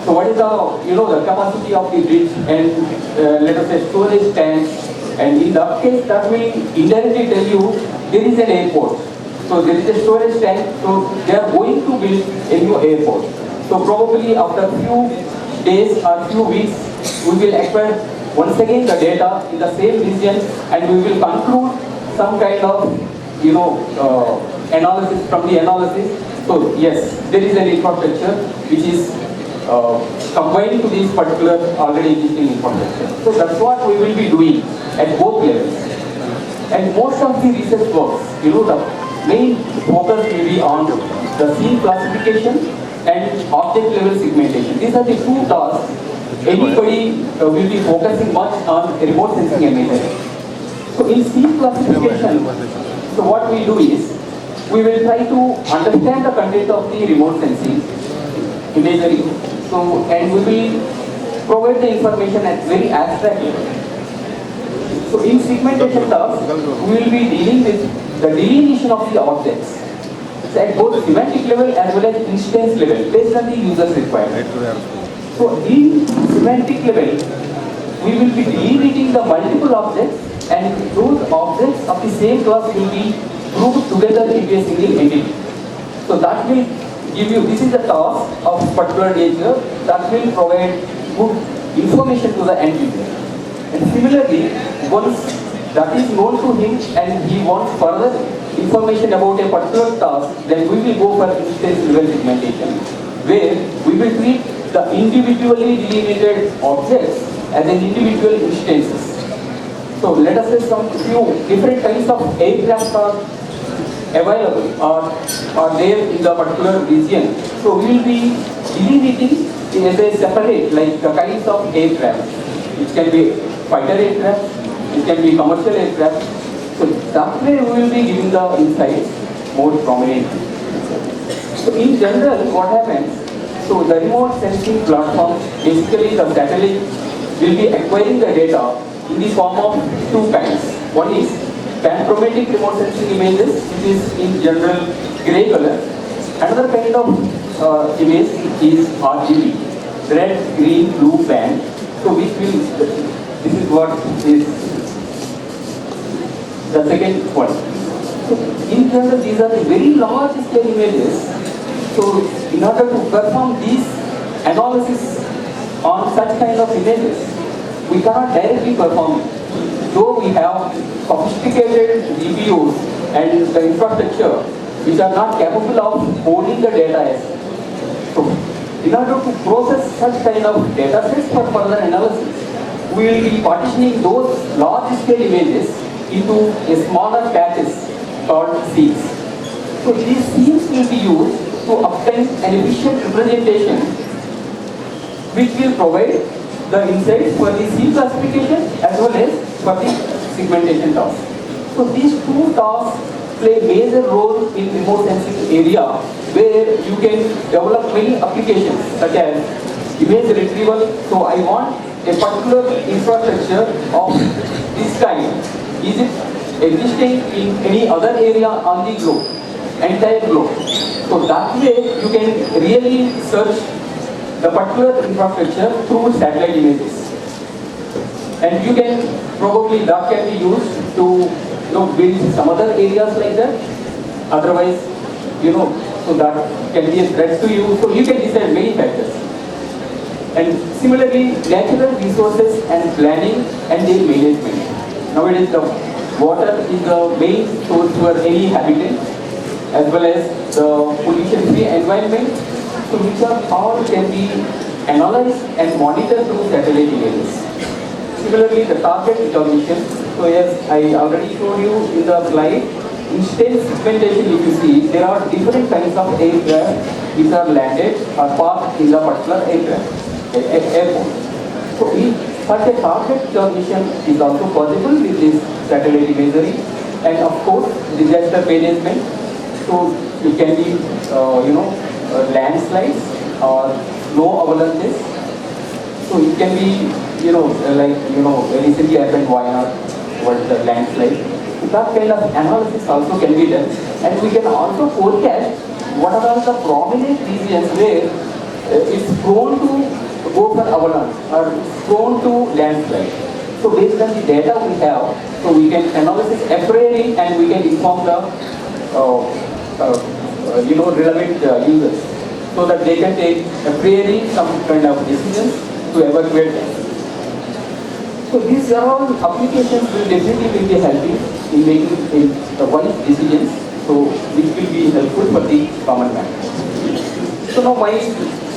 G: what is the capacity of the bridge and let us say storage tanks, and in that case that will indirectly tell you there is an airport. So there is a storage tank, so they are going to build a new airport. So probably after few days or few weeks, we will acquire once again the data in the same region and we will conclude some kind of analysis from the analysis. So yes, there is an infrastructure which is combined to this particular already existing infrastructure. So that's what we will be doing at both levels. And most of the research works, the main focus will be on the scene classification and object level segmentation. These are the two tasks anybody will be focusing much on remote sensing imagery. So in scene classification, so what we do is, we will try to understand the content of the remote sensing imagery. So, and we will provide the information at very abstract level. So in segmentation task, we will be dealing with the delineation of the objects. So at both semantic level as well as instance level, based on the user's requirement. So in semantic level, we will be delineating the multiple objects, and those objects of the same class will be grouped together into a single entity. So that will give you, this is the task of particular nature that will provide good information to the end user. And similarly, once that is known to him and he wants further information about a particular task, then we will go for instance level segmentation, where we will treat the individually delimited objects as an individual instances. So let us say some few different kinds of aircraft are available or are there in the particular region. So we will be delineating as a separate, like the kinds of aircraft. It can be fighter aircraft, it can be commercial aircraft. So that way we will be giving the insights more prominently. So in general, what happens? So the remote sensing platform, basically the satellite will be acquiring the data in the form of two kinds. One is panchromatic remote sensing images, which is in general grey color. Another kind of image is RGB, red, green, blue band. So which will, this is what is the second one. So in general, these are very large scale images. So in order to perform these analysis on such kind of images, we cannot directly perform it. Though we have sophisticated GPUs and the infrastructure which are not capable of holding the data as so, in order to process such kind of data sets for further analysis, we will be partitioning those large scale images into a smaller patches called scenes. So these scenes will be used to obtain an efficient representation which will provide the insights for the scene classification as well as for the segmentation task. So these two tasks play a major role in remote sensing area where you can develop many applications such as image retrieval. So I want a particular infrastructure of this kind. Is it existing in any other area on the globe, entire globe? So that way you can really search the particular infrastructure through satellite images. And you can probably, that can be used to build some other areas like that. Otherwise, so that can be a threat to you. So you can decide many factors. And similarly, natural resources and planning and their management. Nowadays, the water is the main source for any habitat, as well as the pollution-free environment. So which are all can be analyzed and monitored through satellite images. Similarly, the target recognition. So yes, I already showed you in the slide. Instance segmentation, if you see, there are different kinds of aircraft which are landed or parked in the particular airport. So such a target recognition is also possible with this satellite imagery, and of course disaster management. So it can be landslides or snow avalanches. So it can be recently happened Wayanad, what the landslide. So that kind of analysis also can be done, and we can also forecast what are all the prominent regions where it's prone to go for avalanche or prone to landslide. So based on the data we have, so we can analysis a priori and we can inform the relevant users so that they can take a priori some kind of decisions to evacuate them. So these are all applications will definitely be helping in making wise decisions, so which will be helpful for the common man. So now my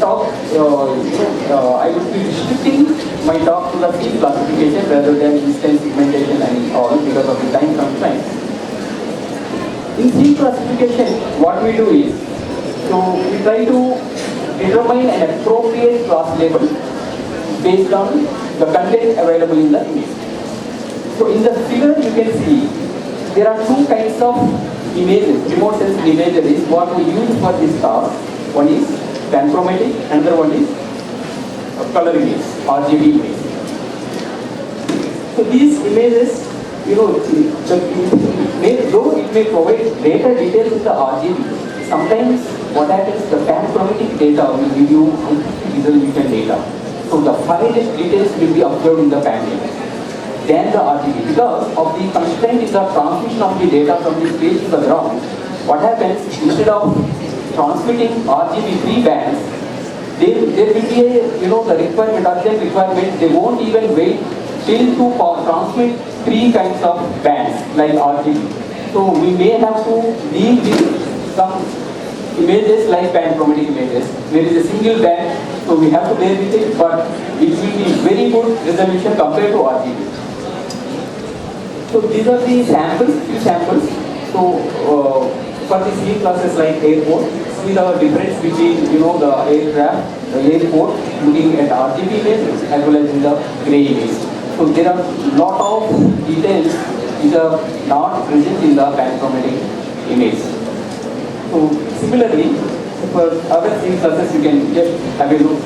G: talk, I would be restricting my talk to the scene classification rather than instance segmentation and all because of the time constraint. In scene classification, what we do is, so we try to determine an appropriate class label based on the content available in the image. So in the figure you can see there are two kinds of images, remote sensing imagery what we use for this task. One is panchromatic, another one is color image, RGB image. So these images, though it may provide greater details in the RGB, sometimes what happens, the panchromatic data will give you resolution data. So the finest details will be observed in the pan image than the RGB. Because of the constraint in the transmission of the data from the space to the ground, what happens, instead of transmitting RGB 3 bands, there will be the requirement, urgent requirement, they won't even wait till to transmit 3 kinds of bands like RGB. So we may have to deal with some images like panchromatic images. There is a single band, so we have to bear with it, but it will be very good resolution compared to RGB. So these are the samples, few samples. So for the scene classes like airport, see the difference between the aircraft, the airport, looking at RGB image as well as in the grey image. So there are lot of details which are not present in the panchromatic image. So similarly, for other scene classes you can just have a look.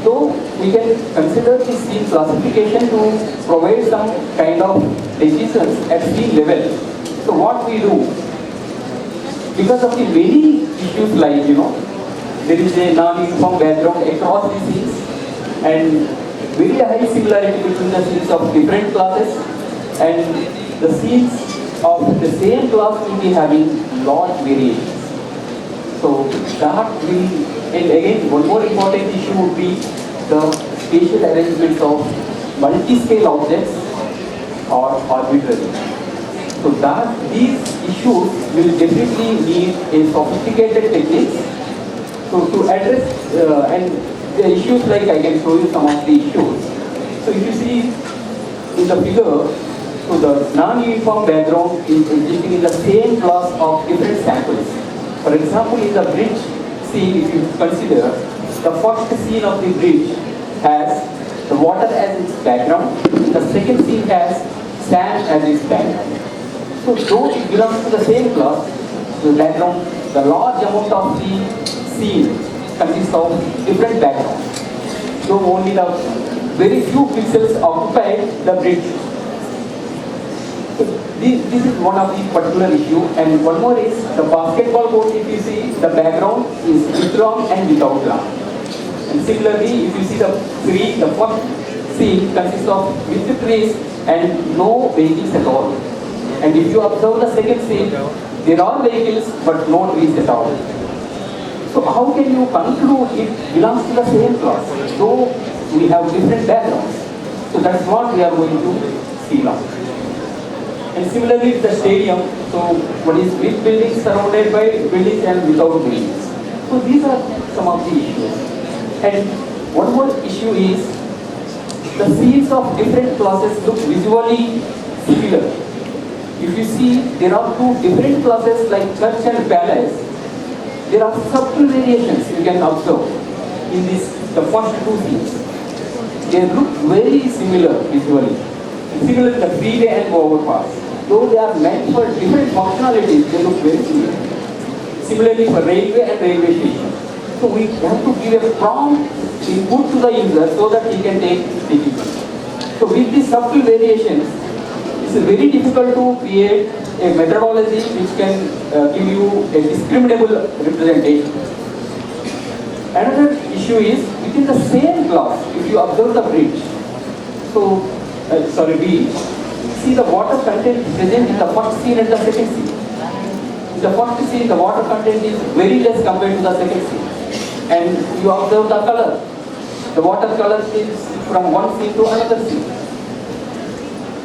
G: So we can consider the scene classification to provide some kind of decisions at scene level. So what we do, because of the many issues like there is a non-uniform background across the scenes and very high similarity between the scenes of different classes, and the scenes of the same class will be having large variations. So that will, and again, one more important issue would be the spatial arrangements of multi-scale objects or arbitrary. So that these issues will definitely need a sophisticated techniques. So to address and the issues, like I can show you some of the issues. So if you see in the figure, so the non-uniform background is existing in the same class of different samples. For example, in the bridge scene, if you consider, the first scene of the bridge has the water as its background, the second scene has sand as its background. So though it belongs to the same class, the background, the large amount of the scene consists of different backgrounds. So only the very few pixels occupy the bridge. So this is one of the particular issue, and one more is the basketball court. If you see, the background is with lawn and without lawn. And similarly, if you see the first scene consists of with the trees and no vehicles at all. And if you observe the second scene, there are vehicles but no trees at all. So how can you conclude it belongs to the same class? So we have different backgrounds. So that's what we are going to see now. And similarly the stadium, so what is with buildings surrounded by buildings and without buildings. So these are some of the issues. And one more issue is the scenes of different classes look visually similar. If you see, there are two different classes like church and palace. There are subtle variations you can observe in the first two scenes. They look very similar visually. Similarly, the freeway and overpass. Though they are meant for different functionalities, they look very similar. Similarly for railway and railway station. So we have to give a prompt input to the user so that he can take decisions. So with these subtle variations, it's very difficult to create a methodology which can give you a discriminable representation. Another issue is within the same class, if you observe the bridge, beach, see the water content present in the first scene and the second scene. In the first scene, the water content is very less compared to the second scene. And you observe the color. The water color is from one scene to another scene.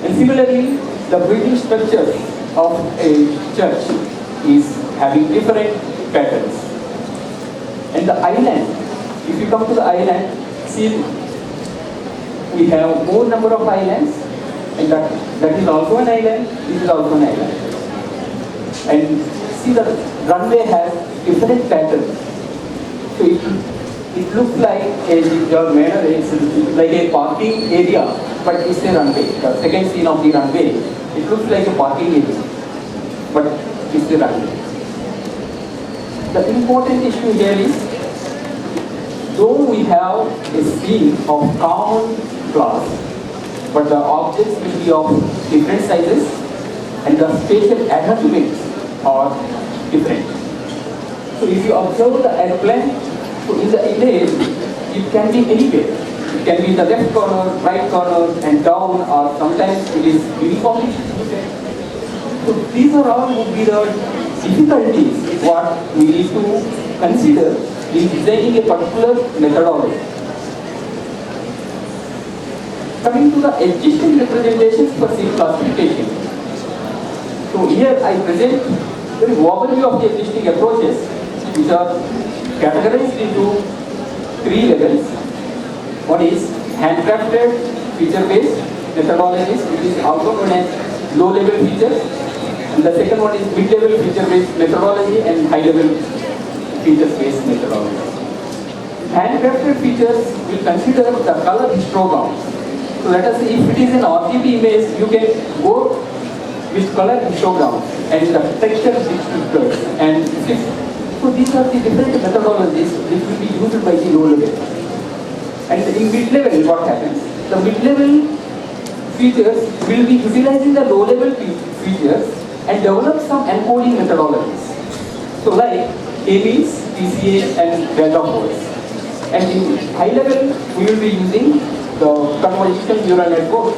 G: And similarly, the building structure of a church is having different patterns. And the island, if you come to the island, see we have more number of islands, and that is also an island, this is also an island. And see the runway has different patterns. So it looks like your manner is like a parking area, but it's a runway. The second scene of the runway, it looks like a parking area, but it's a runway. The important issue here is, though we have a scene of common class, but the objects will be of different sizes and the spatial arrangements are different. So if you observe the airplane, so in the image, it can be anywhere. It can be in the left corner, right corner, and down, or sometimes it is uniformly distributed. So these are all would be the difficulties what we need to consider in designing a particular methodology. Coming to the existing representations for scene classification. So here I present a very overview of the existing approaches, which are categorized into 3 levels. One is handcrafted feature-based methodologies, which is also known as low-level features. And the second one is mid-level feature-based methodology and high-level feature-based methodology. Handcrafted features will consider the color histograms. So let us see, if it is an RGB image, you can go with color histogram and the texture descriptors and so these are the different methodologies which will be used by the low level. And in mid level, what happens? The mid level features will be utilizing the low level features and develop some encoding methodologies. So like ABs, PCA and data force. And in high level, we will be using the convolutional neural network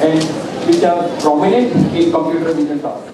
G: and which are prominent in computer vision tasks.